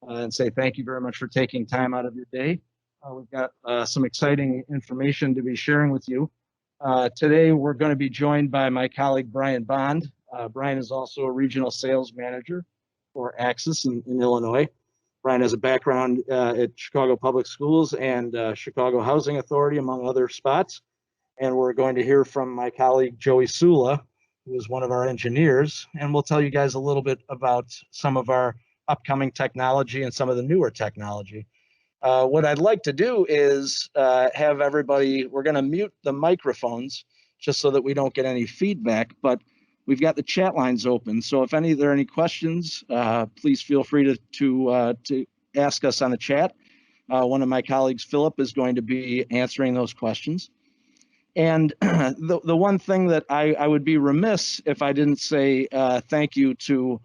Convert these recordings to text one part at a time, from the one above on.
and say thank you very much for taking time out of your day. We've got some exciting information to be sharing with you. Today, we're going to be joined by my colleague, Brian Bond. Brian is also a regional sales manager for Axis in Illinois. Brian has a background at Chicago Public Schools and Chicago Housing Authority, among other spots. And we're going to hear from my colleague, Joey Sula, who is one of our engineers. And we'll tell you guys a little bit about some of our upcoming technology and some of the newer technology. What I'd like to do is have everybody, we're going to mute the microphones just so that we don't get any feedback, but we've got the chat lines open. So if there are any questions, please feel free to ask us on the chat. One of my colleagues, Philip, is going to be answering those questions. And the one thing that I would be remiss if I didn't say thank you to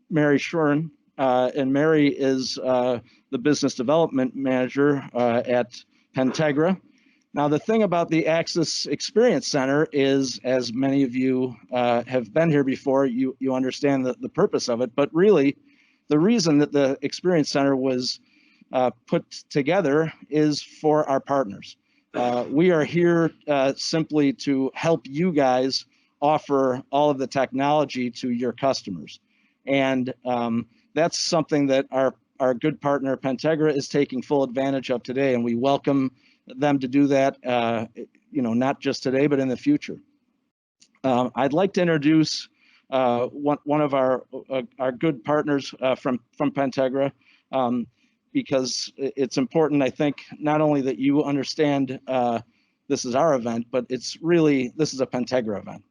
Mary Schorn. And Mary is the business development manager at Pentegra. Now, the thing about the Axis Experience Center is, as many of you have been here before, you understand the purpose of it. But really, the reason that the Experience Center was put together is for our partners. We are here simply to help you guys offer all of the technology to your customers. And that's something that our good partner Pentegra is taking full advantage of today, and we welcome them to do that, not just today, but in the future. I'd like to introduce one of our good partners from Pentegra, because it's important, I think, not only that you understand this is our event, but this is a Pentegra event.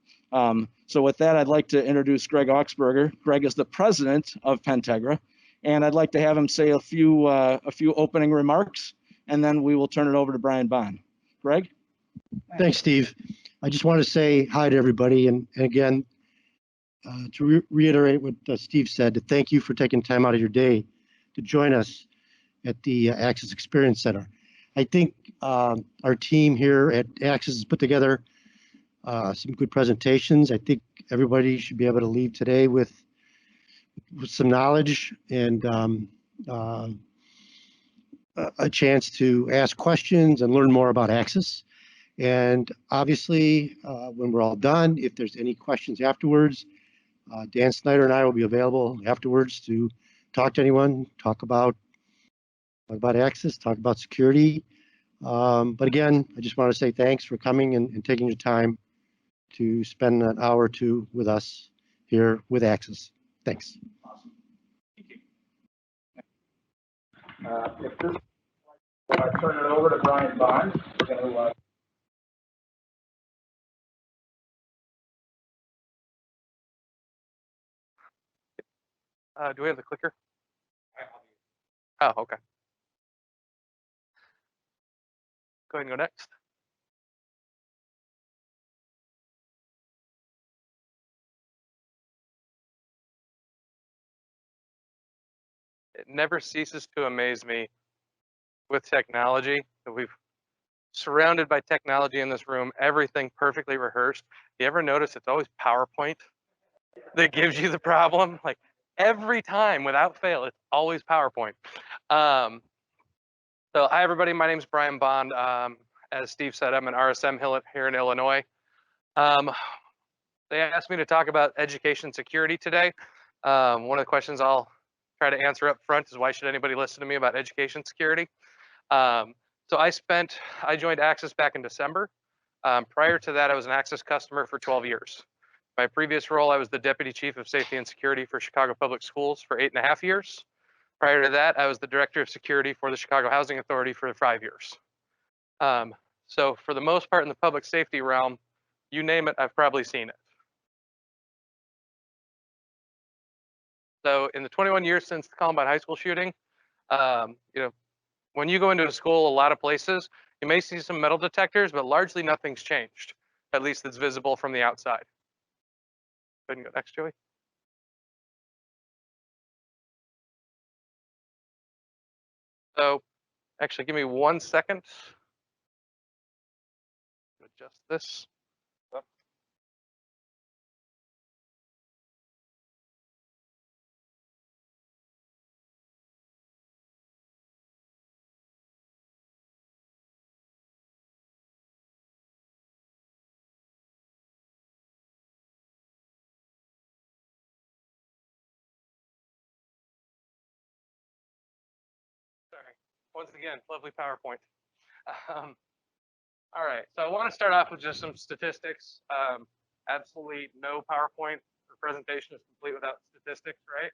So with that, I'd like to introduce Greg Augsburger. Greg is the president of Pentegra, and I'd like to have him say a few opening remarks, and then we will turn it over to Brian Bond. Greg? Thanks, Steve. I just want to say hi to everybody, and again, to reiterate what Steve said, to thank you for taking time out of your day to join us at the Axis Experience Center. I think our team here at Axis has put together some good presentations. I think everybody should be able to leave today with some knowledge and a chance to ask questions and learn more about Axis. And obviously, when we're all done, if there's any questions afterwards, Dan Snyder and I will be available afterwards to talk to anyone, talk about Axis, talk about security. But again, I just want to say thanks for coming and taking your time to spend an hour or two with us here with Axis. Thanks. Awesome. Thank you. If this, I turn it over to Brian Bond. We're going to do we have the clicker? Oh, okay. Go ahead and go next. It never ceases to amaze me with technology that we've surrounded by technology in this room, everything perfectly rehearsed. You ever notice it's always PowerPoint that gives you the problem? Like every time without fail, it's always PowerPoint. So hi everybody, my name is Brian Bond. As Steve said, I'm an RSM here in Illinois. They asked me to talk about education security today. One of the questions I'll try to answer up front is why should anybody listen to me about education security? So I joined Axis back in December. Prior to that, I was an Axis customer for 12 years. My previous role, I was the Deputy Chief of Safety and Security for Chicago Public Schools for 8.5 years. Prior to that, I was the Director of Security for the Chicago Housing Authority for 5 years. So for the most part in the public safety realm, you name it, I've probably seen it. So in the 21 years since the Columbine High School shooting, when you go into a school, a lot of places, you may see some metal detectors, but largely nothing's changed, at least it's visible from the outside. Go ahead and go next, Joey. So actually, give me 1 second. Adjust this. once again, lovely PowerPoint. All right, so I want to start off with just some statistics. Absolutely no PowerPoint or presentation is complete without statistics, right?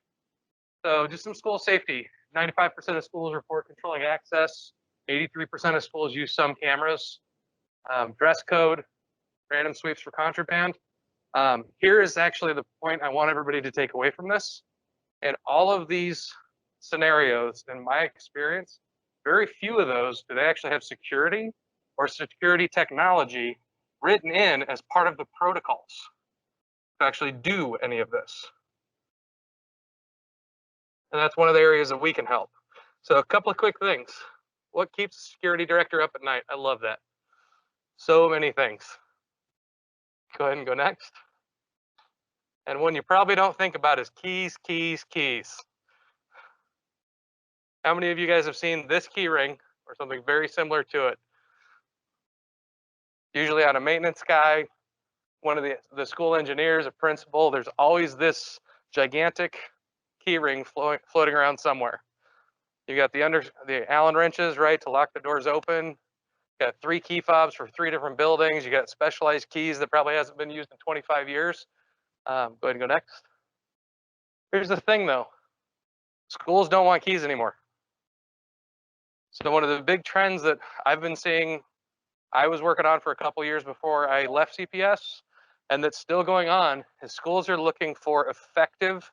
So just some school safety. 95% of schools report controlling access. 83% of schools use some cameras. Dress code, random sweeps for contraband. Here is actually the point I want everybody to take away from this. In all of these scenarios, in my experience, very few of those do they actually have security or security technology written in as part of the protocols to actually do any of this. And that's one of the areas that we can help. So a couple of quick things. What keeps the security director up at night? I love that. So many things. Go ahead and go next. And one you probably don't think about is keys, keys, keys. How many of you guys have seen this key ring or something very similar to it? Usually on a maintenance guy, one of the school engineers, a principal, there's always this gigantic key ring floating around somewhere. You got the Allen wrenches, right, to lock the doors open. You got 3 key fobs for 3 different buildings. You got specialized keys that probably hasn't been used in 25 years. Go ahead and go next. Here's the thing though, schools don't want keys anymore. So one of the big trends that I've been seeing, I was working on for a couple years before I left CPS, and that's still going on, is schools are looking for effective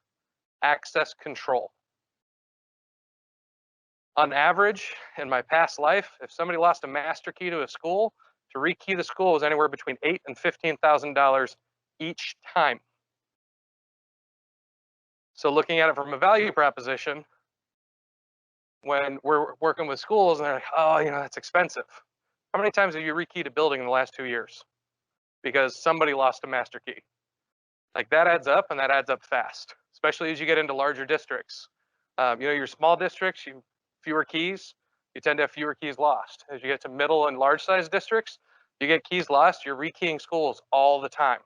access control. On average, in my past life, if somebody lost a master key to a school, to rekey the school was anywhere between $8,000 and $15,000 each time. So looking at it from a value proposition, when we're working with schools and they're like, oh, you know, that's expensive. How many times have you rekeyed a building in the last 2 years? Because somebody lost a master key. Like that adds up, and that adds up fast, especially as you get into larger districts. You know, your small districts, you fewer keys, you tend to have fewer keys lost. As you get to middle and large size districts, you get keys lost, you're rekeying schools all the time.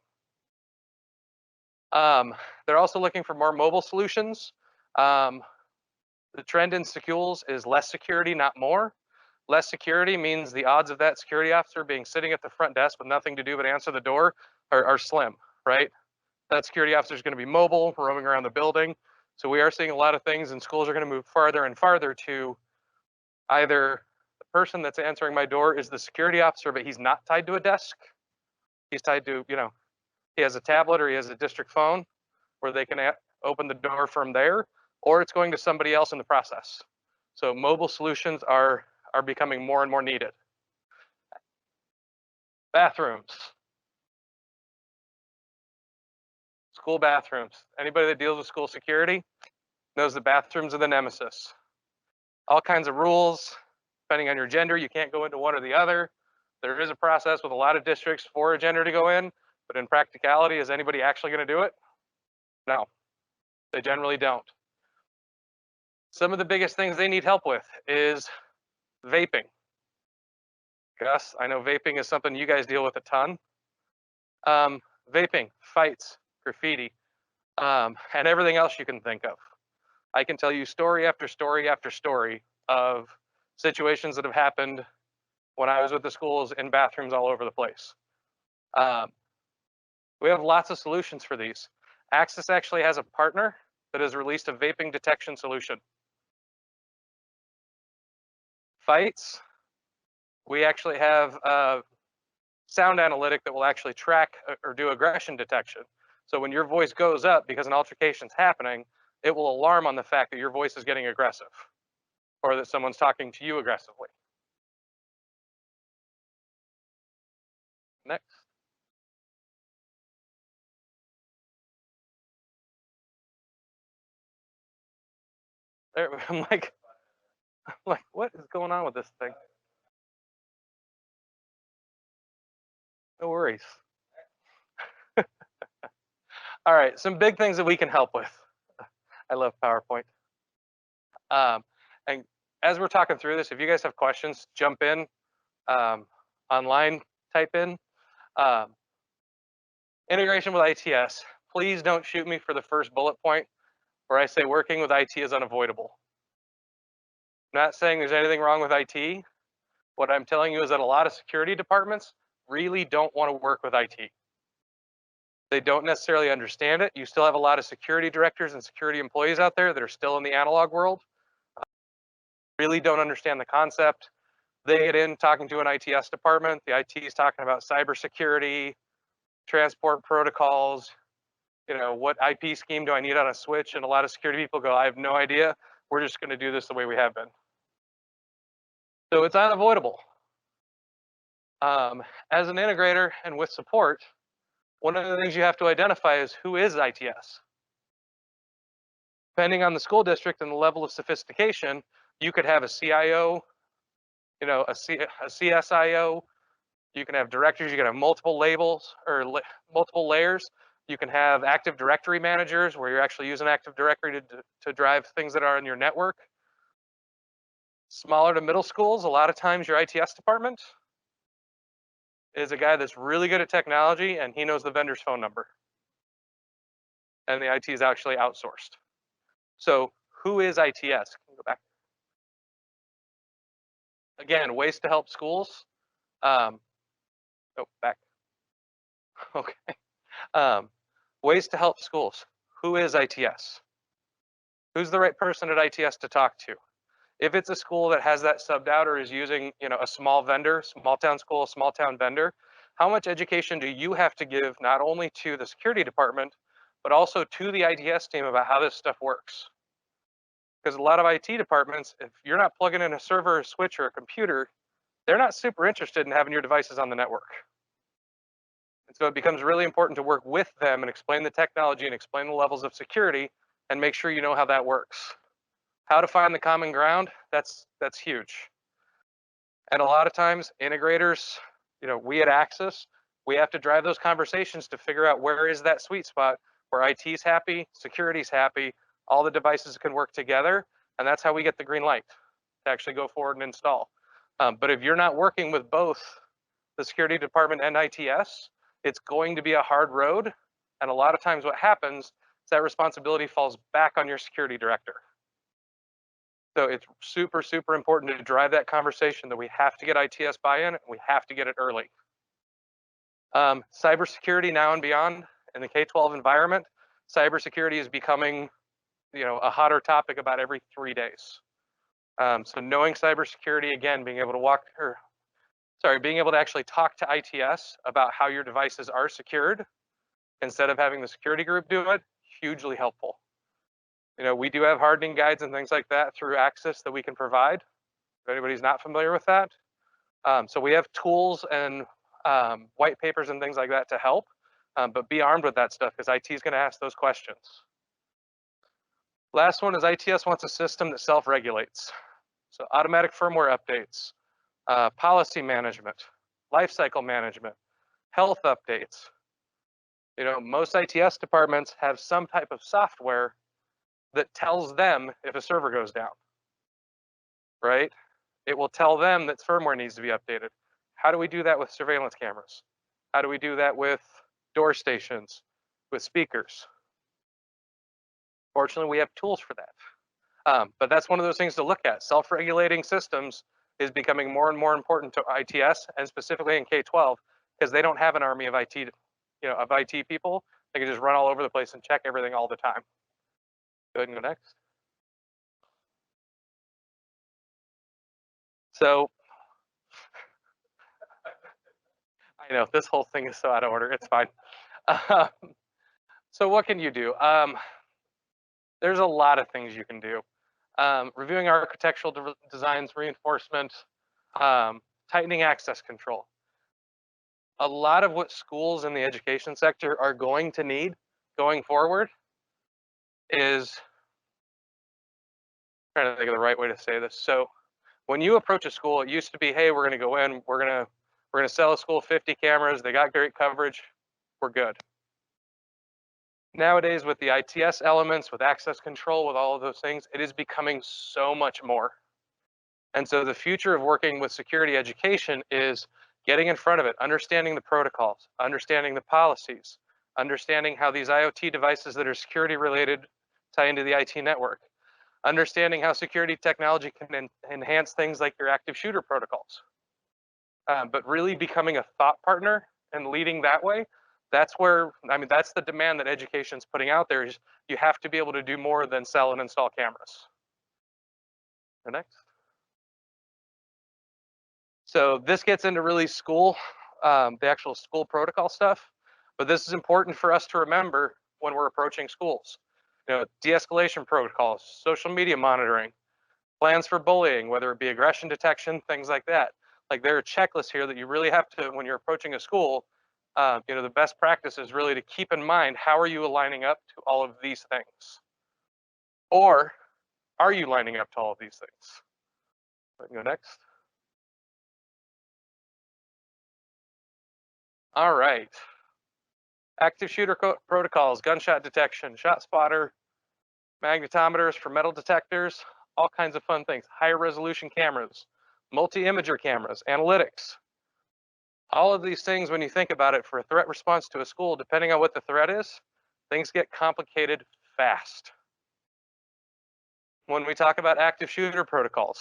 They're also looking for more mobile solutions. The trend in schools is less security, not more. Less security means the odds of that security officer sitting at the front desk with nothing to do but answer the door are slim, right? That security officer is going to be mobile, roaming around the building. So we are seeing a lot of things, and schools are going to move farther and farther to either the person that's answering my door is the security officer, but he's not tied to a desk. He's tied to, you know, he has a tablet or he has a district phone where they can open the door from there, or it's going to somebody else in the process. So mobile solutions are becoming more and more needed. Bathrooms. School bathrooms. Anybody that deals with school security knows the bathrooms are the nemesis. All kinds of rules. Depending on your gender, you can't go into one or the other. There is a process with a lot of districts for a gender to go in, but in practicality, is anybody actually going to do it? No, they generally don't. Some of the biggest things they need help with is vaping. Gus, I know vaping is something you guys deal with a ton. Vaping, fights, graffiti, and everything else you can think of. I can tell you story after story after story of situations that have happened when I was with the schools in bathrooms all over the place. We have lots of solutions for these. Axis actually has a partner that has released a vaping detection solution. Fights, we actually have a sound analytic that will actually track or do aggression detection. So when your voice goes up because an altercation is happening, it will alarm on the fact that your voice is getting aggressive or that someone's talking to you aggressively. Next. There, I'm like, what is going on with this thing? No worries. All right, some big things that we can help with. I love PowerPoint. And as we're talking through this, if you guys have questions, jump in, online, type in. Integration with ITS. Please don't shoot me for the first bullet point where I say working with IT is unavoidable. I'm not saying there's anything wrong with IT. What I'm telling you is that a lot of security departments really don't want to work with IT. They don't necessarily understand it. You still have a lot of security directors and security employees out there that are still in the analog world, really don't understand the concept. They get in talking to an ITS department. The IT is talking about cybersecurity, transport protocols, what IP scheme do I need on a switch? And a lot of security people go, I have no idea. We're just going to do this the way we have been. So it's unavoidable. As an integrator and with support, one of the things you have to identify is who is ITS. Depending on the school district and the level of sophistication, you could have a CIO, a CSIO, you can have directors, you can have multiple labels or multiple layers. You can have Active Directory managers where you're actually using Active Directory to drive things that are in your network. Smaller to middle schools, a lot of times your ITS department is a guy that's really good at technology and he knows the vendor's phone number. And the IT is actually outsourced. So who is ITS? Can you go back? Again, ways to help schools. Oh, back. Okay. Ways to help schools. Who is ITS? Who's the right person at ITS to talk to? If it's a school that has that subbed out or is using, a small vendor, small town school, small town vendor, how much education do you have to give not only to the security department, but also to the ITS team about how this stuff works? Because a lot of IT departments, if you're not plugging in a server, a switch, or a computer, they're not super interested in having your devices on the network. And so it becomes really important to work with them and explain the technology and explain the levels of security and make sure you know how that works. How to find the common ground, that's huge. And a lot of times integrators, we at Axis, we have to drive those conversations to figure out where is that sweet spot where IT's happy, security's happy, all the devices can work together, and that's how we get the green light to actually go forward and install. But if you're not working with both the security department and ITS, it's going to be a hard road. And a lot of times what happens is that responsibility falls back on your security director. So it's super, super important to drive that conversation that we have to get ITS buy-in and we have to get it early. Cybersecurity now and beyond in the K-12 environment, cybersecurity is becoming, a hotter topic about every 3 days. So knowing cybersecurity, again, being able to actually talk to ITS about how your devices are secured instead of having the security group do it, hugely helpful. We do have hardening guides and things like that through Axis that we can provide. If anybody's not familiar with that. So we have tools and white papers and things like that to help, but be armed with that stuff because IT is going to ask those questions. Last one is ITS wants a system that self-regulates. So automatic firmware updates, policy management, lifecycle management, health updates. Most ITS departments have some type of software that tells them if a server goes down, right? It will tell them that firmware needs to be updated. How do we do that with surveillance cameras? How do we do that with door stations, with speakers? Fortunately, we have tools for that. But that's one of those things to look at. Self-regulating systems is becoming more and more important to ITS and specifically in K-12 because they don't have an army of IT, of IT people. They can just run all over the place and check everything all the time. Go ahead and go next. So I know this whole thing is so out of order. It's fine. So what can you do? There's a lot of things you can do. Reviewing architectural designs, reinforcement, tightening access control. A lot of what schools in the education sector are going to need going forward is, trying to think of the right way to say this. So when you approach a school, it used to be, hey, we're going to go in, we're going to sell a school 50 cameras, they got great coverage, we're good. Nowadays, with the ITS elements, with access control, with all of those things, it is becoming so much more. And so the future of working with security education is getting in front of it, understanding the protocols, understanding the policies, understanding how these IoT devices that are security related tie into the IT network. Understanding how security technology can enhance things like your active shooter protocols. But really becoming a thought partner and leading that way, that's where, I mean, that's the demand that education's putting out there is you have to be able to do more than sell and install cameras. Next. So this gets into really school, the actual school protocol stuff, but this is important for us to remember when we're approaching schools. You know, de-escalation protocols, social media monitoring, plans for bullying, whether it be aggression detection, things like that. Like there are checklists here that you really have to, when you're approaching a school, you know, the best practice is really to keep in mind, how are you aligning up to all of these things? Or are you lining up to all of these things? We can go next. All right. Active shooter protocols, gunshot detection, shot spotter, magnetometers for metal detectors, all kinds of fun things. Higher resolution cameras, multi-imager cameras, analytics. All of these things, when you think about it, for a threat response to a school, depending on what the threat is, things get complicated fast. When we talk about active shooter protocols,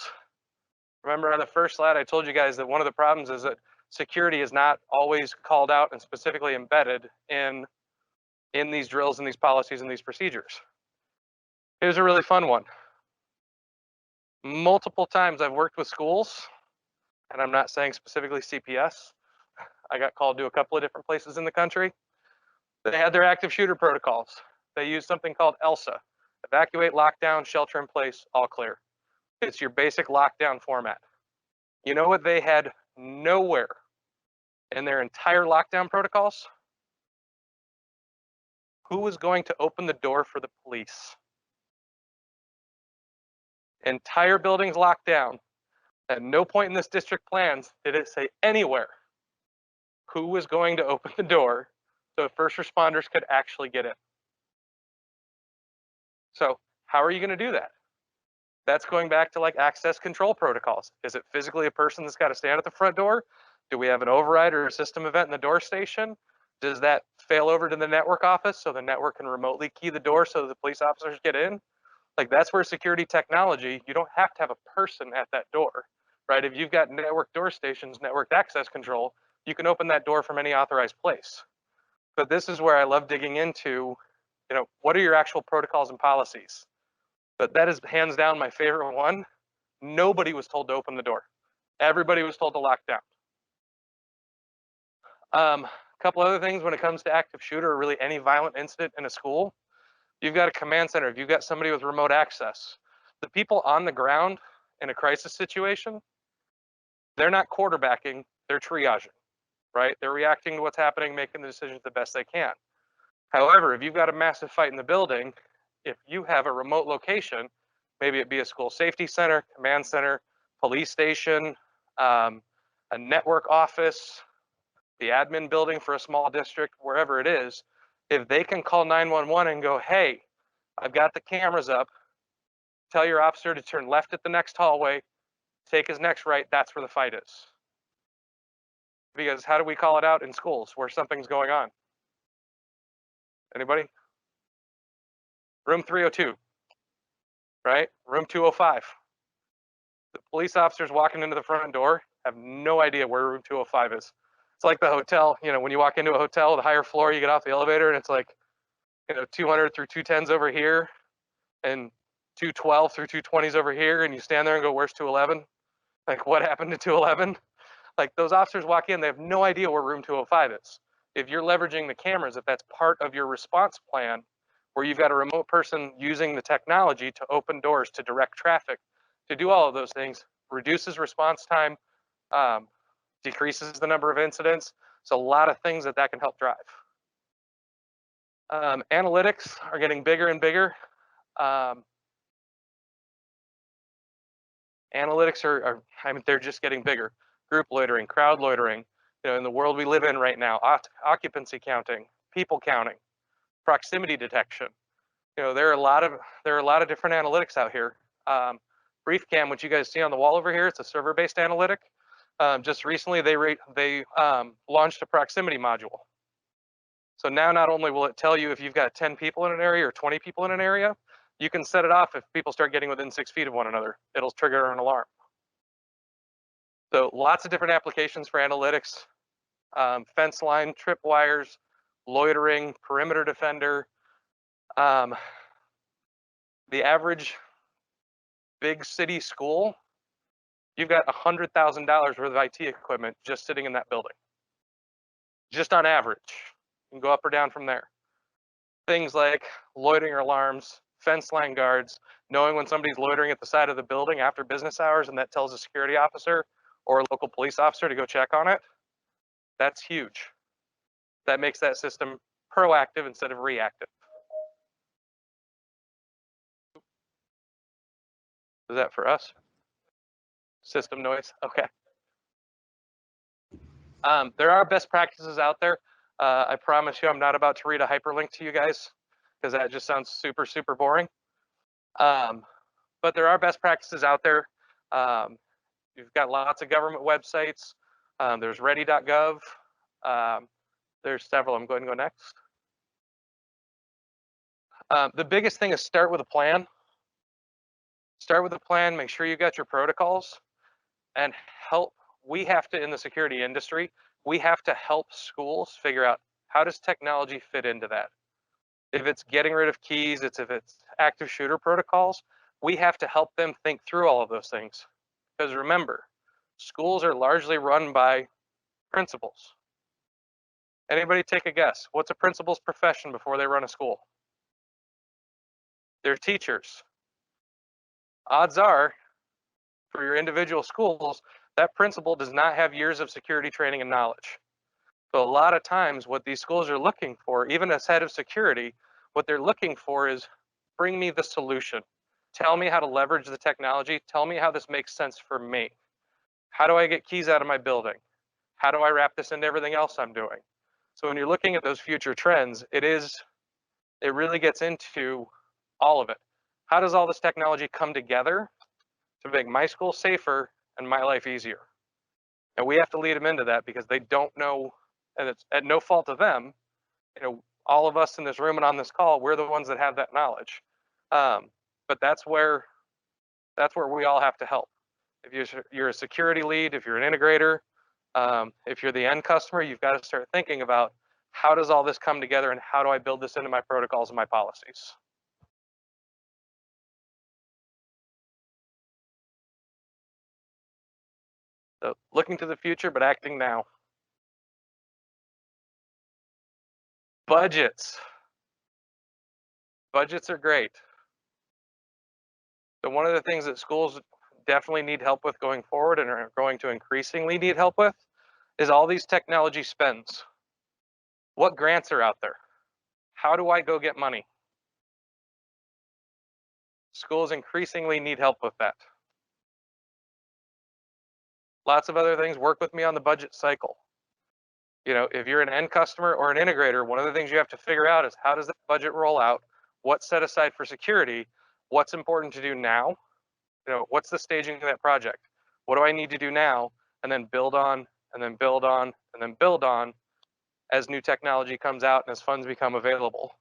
remember on the first slide, I told you guys that one of the problems is that security is not always called out and specifically embedded in these drills and these policies and these procedures. Here's a really fun one. Multiple times I've worked with schools, and I'm not saying specifically CPS. I got called to a couple of different places in the country. They had their active shooter protocols. They used something called ELSA, evacuate, lockdown, shelter in place, all clear. It's your basic lockdown format. You know what they had nowhere in their entire lockdown protocols? Who was going to open the door for the police? Entire buildings locked down. At no point in this district plans did it say anywhere who was going to open the door so first responders could actually get in. So how are you going to do that? That's going back to like access control protocols. Is it physically a person that's got to stand at the front door? Do we have an override or a system event in the door station? Does that fail over to the network office so the network can remotely key the door so the police officers get in? Like that's where security technology, you don't have to have a person at that door, right? If you've got network door stations, network access control, you can open that door from any authorized place. But this is where I love digging into, you know, what are your actual protocols and policies? But that is hands down my favorite one. Nobody was told to open the door. Everybody was told to lock down. A couple other things when it comes to active shooter or really any violent incident in a school, you've got a command center, if you've got somebody with remote access, the people on the ground in a crisis situation, they're not quarterbacking, they're triaging, right? They're reacting to what's happening, making the decisions the best they can. However, if you've got a massive fight in the building, if you have a remote location, maybe it be a school safety center, command center, police station, a network office, the admin building for a small district, wherever it is, if they can call 911 and go, hey, I've got the cameras up, tell your officer to turn left at the next hallway, take his next right, that's where the fight is. Because how do we call it out in schools where something's going on? Anybody? Room 302, right? Room 205. The police officers walking into the front door have no idea where room 205 is. It's like the hotel, you know, when you walk into a hotel, the higher floor, you get off the elevator and it's like, you know, 200 through 210s over here and 212 through 220s over here. And you stand there and go, where's 211? Like, what happened to 211? Like, those officers walk in, they have no idea where room 205 is. If you're leveraging the cameras, if that's part of your response plan, where you've got a remote person using the technology to open doors, to direct traffic, to do all of those things, reduces response time, decreases the number of incidents. So a lot of things that can help drive. Analytics are getting bigger and bigger. Analytics are, I mean, they're just getting bigger. Group loitering, crowd loitering, you know, in the world we live in right now, occupancy counting, people counting, proximity detection. You know, there are a lot of different analytics out here. BriefCam, which you guys see on the wall over here, it's a server-based analytic. Just recently, they launched a proximity module. So now not only will it tell you if you've got 10 people in an area or 20 people in an area, You can set it off if people start getting within 6 feet of one another. It'll trigger an alarm. So lots of different applications for analytics. Fence line, trip wires, loitering, perimeter defender. The average big city school, you've got $100,000 worth of IT equipment just sitting in that building. Just on average. You can go up or down from there. Things like loitering alarms, fence line guards, knowing when somebody's loitering at the side of the building after business hours and that tells a security officer or a local police officer to go check on it. That's huge. That makes that system proactive instead of reactive. Is that for us? System noise, okay. There are best practices out there. I promise you I'm not about to read a hyperlink to you guys because that just sounds super, super boring. But there are best practices out there. You've got lots of government websites. There's ready.gov. There's several. I'm going to go next. The biggest thing is start with a plan. Start with a plan, make sure you got your protocols, and help. We have to, in the security industry, we have to help schools figure out how does technology fit into that. If it's getting rid of keys, if it's active shooter protocols, we have to help them think through all of those things. Because remember, schools are largely run by principals. Anybody take a guess? What's a principal's profession before they run a school? They're teachers. Odds are, for your individual schools, that principal does not have years of security training and knowledge. So a lot of times what these schools are looking for, even as head of security, what they're looking for is bring me the solution. Tell me how to leverage the technology. Tell me how this makes sense for me. How do I get keys out of my building? How do I wrap this into everything else I'm doing? So when you're looking at those future trends, it really gets into all of it. How does all this technology come together to make my school safer and my life easier? And we have to lead them into that because they don't know, and it's at no fault of them. All of us in this room and on this call, we're the ones that have that knowledge. But that's where we all have to help. If you're a security lead, if you're an integrator, if you're the end customer, you've got to start thinking about how does all this come together and how do I build this into my protocols and my policies? So looking to the future, but acting now. Budgets. Budgets are great. So one of the things that schools definitely need help with going forward and are going to increasingly need help with is all these technology spends. What grants are out there? How do I go get money? Schools increasingly need help with that. Lots of other things, work with me on the budget cycle. If you're an end customer or an integrator, one of the things you have to figure out is how does that budget roll out? What's set aside for security? What's important to do now? What's the staging of that project? What do I need to do now? And then build on, and then build on, and then build on as new technology comes out and as funds become available.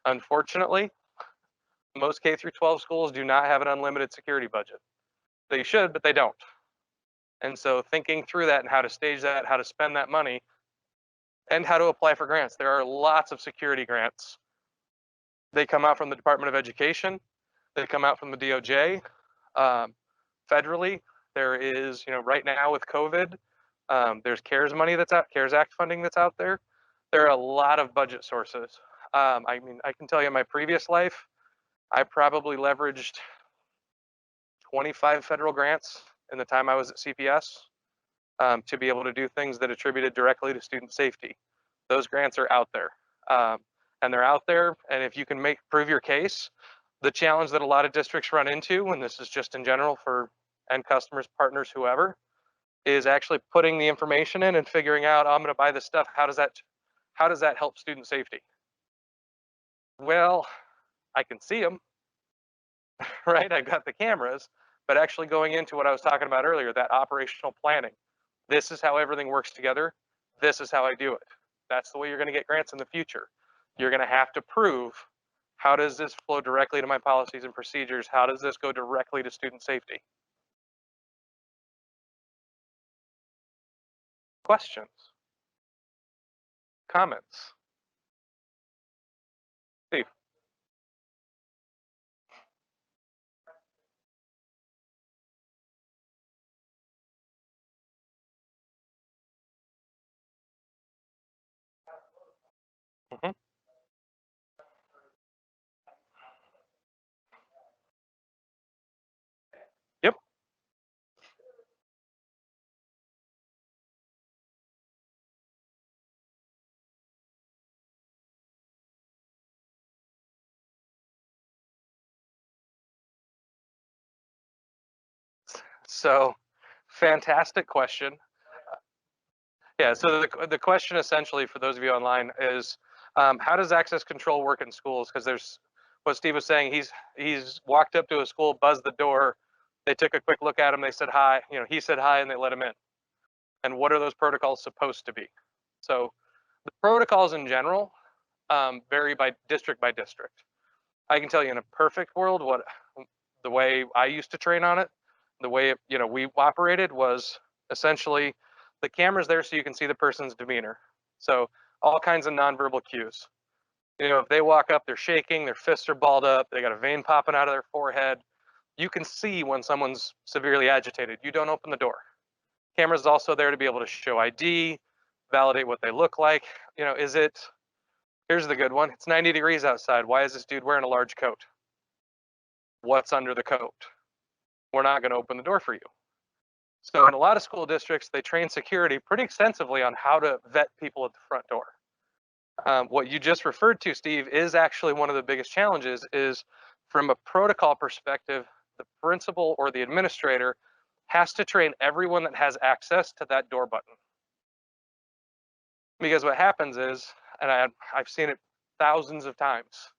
Unfortunately, most K through 12 schools do not have an unlimited security budget. They should, but they don't. And so thinking through that and how to stage that, how to spend that money, and how to apply for grants. There are lots of security grants. They come out from the Department of Education. They come out from the DOJ. Federally, there is, right now with COVID, there's CARES money that's out, CARES Act funding that's out there. There are a lot of budget sources. I can tell you in my previous life, I probably leveraged 25 federal grants in the time I was at CPS to be able to do things that attributed directly to student safety. Those grants are out there, and they're out there. And if you can prove your case, the challenge that a lot of districts run into, and this is just in general for end customers, partners, whoever, is actually putting the information in and figuring out, oh, I'm going to buy this stuff. How does that help student safety? Well, I can see them, right? I've got the cameras, but actually going into what I was talking about earlier, that operational planning. This is how everything works together. This is how I do it. That's the way you're going to get grants in the future. You're going to have to prove How does this flow directly to my policies and procedures? How does this go directly to student safety? Questions? Comments? Steve? Mhm. Yep. So, fantastic question. Yeah, so the question essentially for those of you online is, how does access control work in schools? Because there's what Steve was saying. He's walked up to a school, buzzed the door. They took a quick look at him. They said hi. You know, he said hi, and they let him in. And what are those protocols supposed to be? So, the protocols in general vary by district. I can tell you in a perfect world, what the way I used to train on it, the way we operated was essentially the camera's there so you can see the person's demeanor. So all kinds of nonverbal cues. You know, if they walk up, they're shaking, their fists are balled up, they got a vein popping out of their forehead. You can see when someone's severely agitated. You don't open the door. Camera's also there to be able to show ID, validate what they look like. You know, here's the good one. It's 90 degrees outside. Why is this dude wearing a large coat? What's under the coat? We're not going to open the door for you. So in a lot of school districts, they train security pretty extensively on how to vet people at the front door. What you just referred to, Steve, is actually one of the biggest challenges is from a protocol perspective, the principal or the administrator has to train everyone that has access to that door button. Because what happens is, and I've seen it thousands of times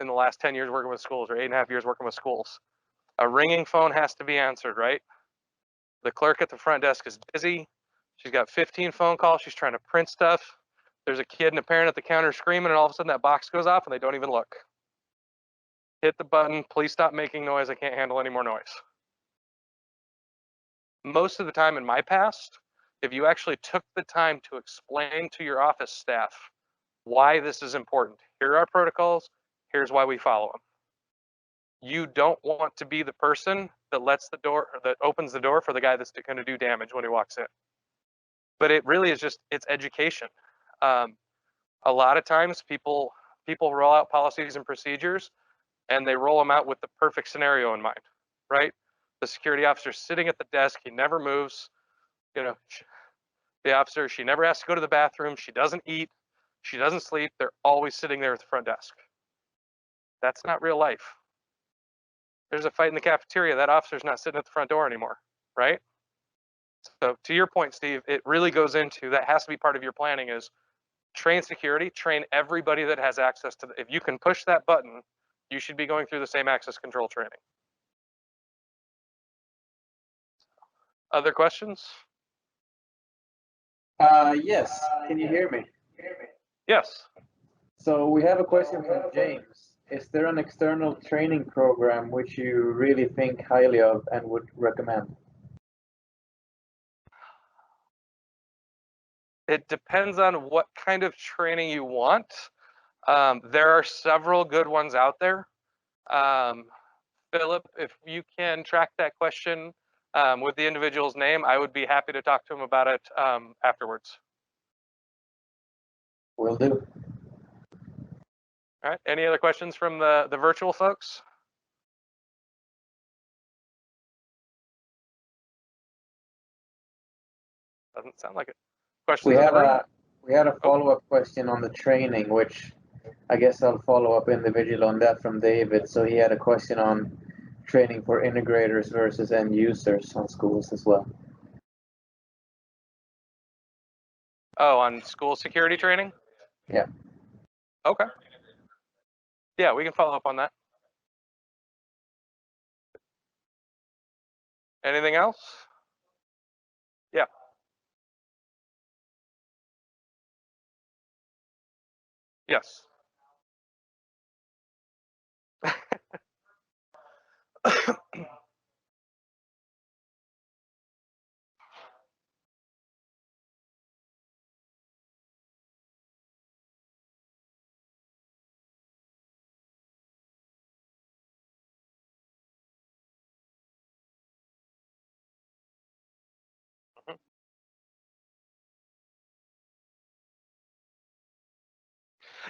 in the last 10 years working with schools or 8.5 years working with schools, a ringing phone has to be answered, right? The clerk at the front desk is busy. She's got 15 phone calls. She's trying to print stuff. There's a kid and a parent at the counter screaming, and all of a sudden that box goes off and they don't even look. Hit the button. Please stop making noise. I can't handle any more noise. Most of the time in my past, if you actually took the time to explain to your office staff why this is important, here are our protocols, here's why we follow them. You don't want to be the person that that opens the door for the guy that's going to do damage when he walks in. But it really is it's education. A lot of times people roll out policies and procedures and they roll them out with the perfect scenario in mind, right? The security officer's sitting at the desk, he never moves. You know, the officer, she never has to go to the bathroom, she doesn't eat, she doesn't sleep, they're always sitting there at the front desk. That's not real life. There's a fight in the cafeteria, that officer's not sitting at the front door anymore, right? So to your point, Steve, it really goes into that has to be part of your planning is train security, train everybody that has access to if you can push that button, you should be going through the same access control training. Other questions? Yes. Can you hear me? Yes. So we have a question from James. Is there an external training program which you really think highly of and would recommend? It depends on what kind of training you want. There are several good ones out there. Philip, if you can track that question with the individual's name, I would be happy to talk to him about it afterwards. Will do. All right. Any other questions from the virtual folks? Doesn't sound like it. Questions We in the had room? a follow-up question on the training, which I guess I'll follow up individually on that from David. So he had a question on training for integrators versus end users on schools as well. Oh, on school security training? Yeah. Okay. Yeah, we can follow up on that. Anything else? Yeah. Yes.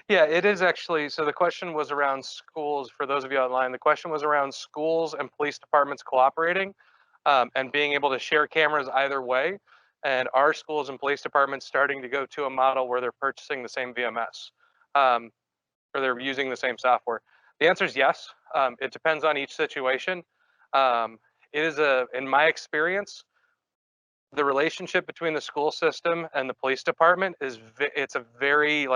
Yeah, it is actually. So the question was around schools. For those of you online, the question was around schools and police departments cooperating and being able to share cameras either way. And our schools and police departments starting to go to a model where they're purchasing the same VMS or they're using the same software. The answer is yes. It depends on each situation. It is in my experience, the relationship between the school system and the police department it's a very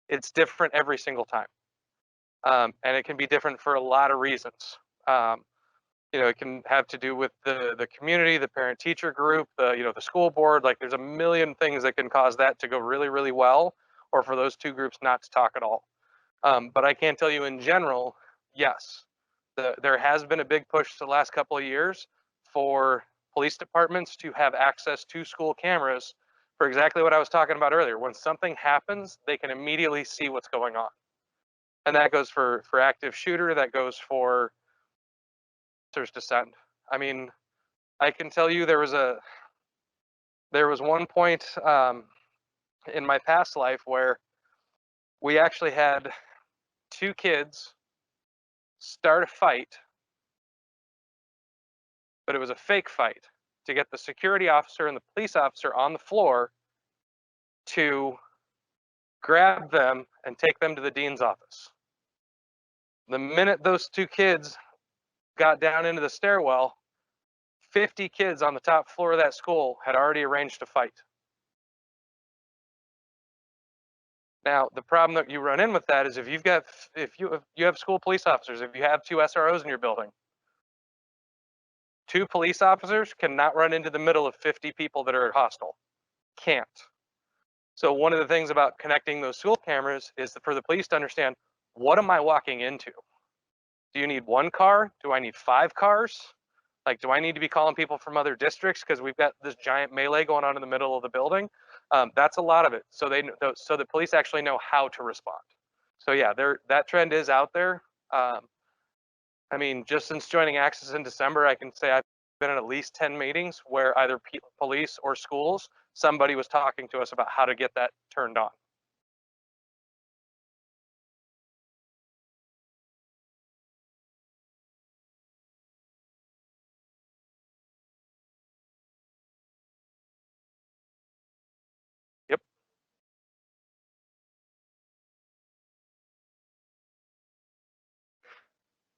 it's different every single time. And it can be different for a lot of reasons. It can have to do with the community, the parent teacher group, the school board. Like there's a million things that can cause that to go really, really well, or for those two groups not to talk at all. But I can tell you in general, yes, there has been a big push the last couple of years for police departments to have access to school cameras for exactly what I was talking about earlier. When something happens, they can immediately see what's going on. And that goes for active shooter, that goes for officers to send. I mean, I can tell you there was one point in my past life where we actually had two kids start a fight, but it was a fake fight to get the security officer and the police officer on the floor to grab them and take them to the dean's office. The minute those two kids got down into the stairwell, 50 kids on the top floor of that school had already arranged a fight. Now, the problem that you run in with that is if you have school police officers, if you have two SROs in your building, two police officers cannot run into the middle of 50 people that are hostile. Can't. So one of the things about connecting those school cameras is for the police to understand, what am I walking into? Do you need one car? Do I need 5 cars? Like, do I need to be calling people from other districts because we've got this giant melee going on in the middle of the building? That's a lot of it. So the police actually know how to respond. So yeah, that trend is out there. I mean, just since joining Axis in December, I can say I've been in at least 10 meetings where either police or schools, somebody was talking to us about how to get that turned on. Yep.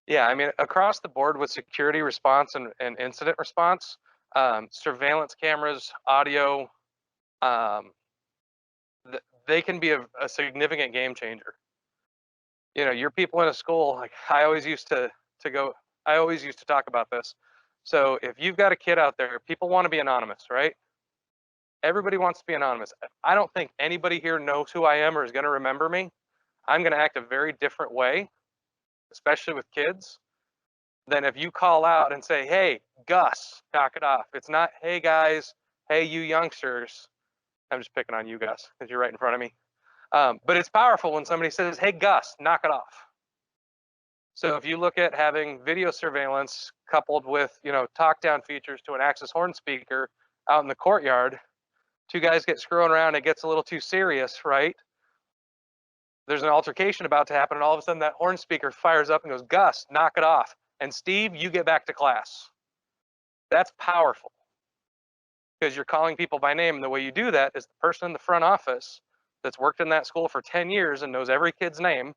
Yeah, I mean, across the board with security response and incident response, surveillance cameras, audio, they can be a significant game changer. Your people in a school, like I always used to talk about this. So if you've got a kid out there, people want to be anonymous, right? Everybody wants to be anonymous. I don't think anybody here knows who I am or is going to remember me. I'm going to act a very different way, especially with kids, than if you call out and say, hey, Gus, knock it off. It's not, hey, guys, hey, you youngsters. I'm just picking on you, Gus, because you're right in front of me. But it's powerful when somebody says, hey, Gus, knock it off. So if you look at having video surveillance coupled with, talk down features to an Axis horn speaker out in the courtyard, two guys get screwing around, it gets a little too serious, right? There's an altercation about to happen, and all of a sudden that horn speaker fires up and goes, Gus, knock it off. And Steve, you get back to class. That's powerful because you're calling people by name. And the way you do that is the person in the front office that's worked in that school for 10 years and knows every kid's name.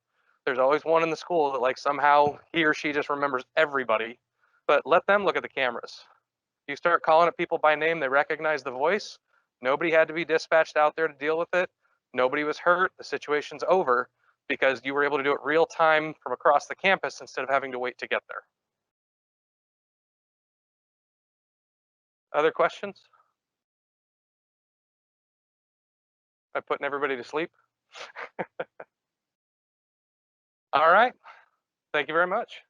There's always one in the school that somehow he or she just remembers everybody, but let them look at the cameras. You start calling at people by name, they recognize the voice. Nobody had to be dispatched out there to deal with it. Nobody was hurt. The situation's over because you were able to do it real time from across the campus instead of having to wait to get there. Other questions? Am I putting everybody to sleep? All right. Thank you very much.